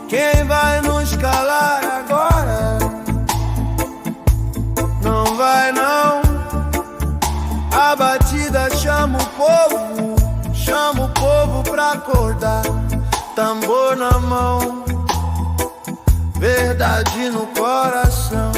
Quem vai nos calar agora? Não vai não. A batida chama o povo pra acordar. Tambor na mão, verdade no coração.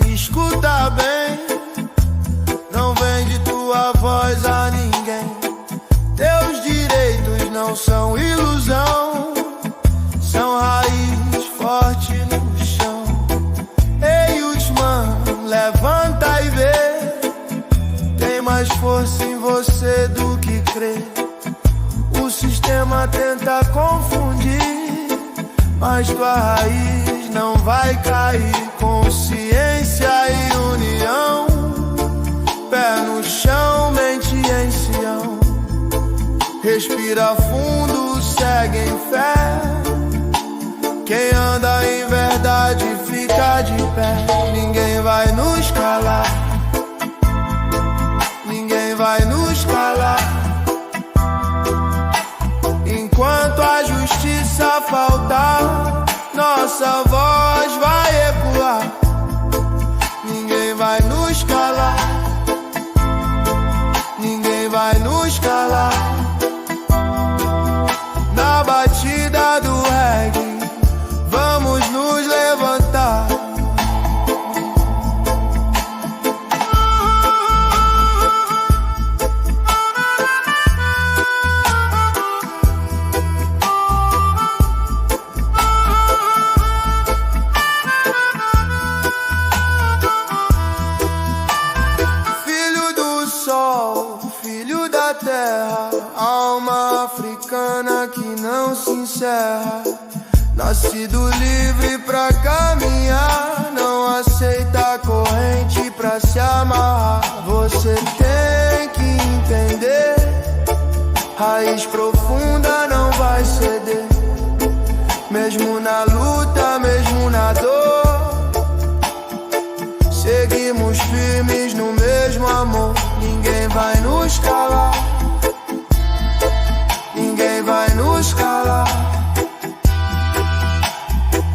Escuta bem, não vende tua voz a ninguém. Teus direitos não são ilusão, são raiz forte no chão. Ei, Usman, levanta e vê, tem mais força em você do que crê. O sistema tenta confundir, mas tua raiz não vai cair. Consciência e união, pé no chão, mente em Sião. Respira fundo, segue em fé. Quem anda em verdade fica de pé. Ninguém vai nos calar, ninguém vai nos calar. Enquanto a justiça faltar, nossa voz vai ecoar. Ninguém vai nos calar, ninguém vai nos calar. Na batida do reggae, vamos nos levantar. Filho da terra, alma africana que não se encerra. Nascido livre pra caminhar, não aceita corrente pra se amarrar. Você tem que entender, raiz profunda não vai ceder. Mesmo na luta, mesmo na dor, seguimos firmes no mesmo amor. Ninguém vai nos calar, ninguém vai nos calar.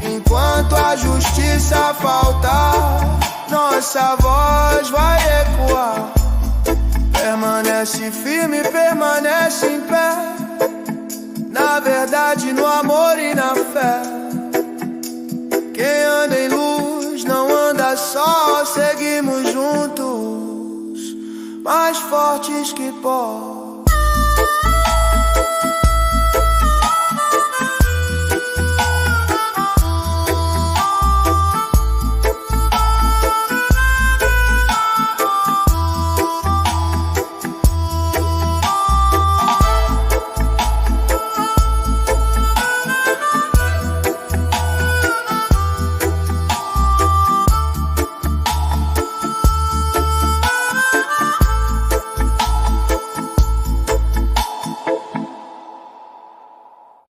Enquanto a justiça faltar, nossa voz vai ecoar. Permanece firme, permanece em pé, na verdade, no amor e na fé. Quem anda em luz não anda só, seguimos juntos, mais fortes que pó.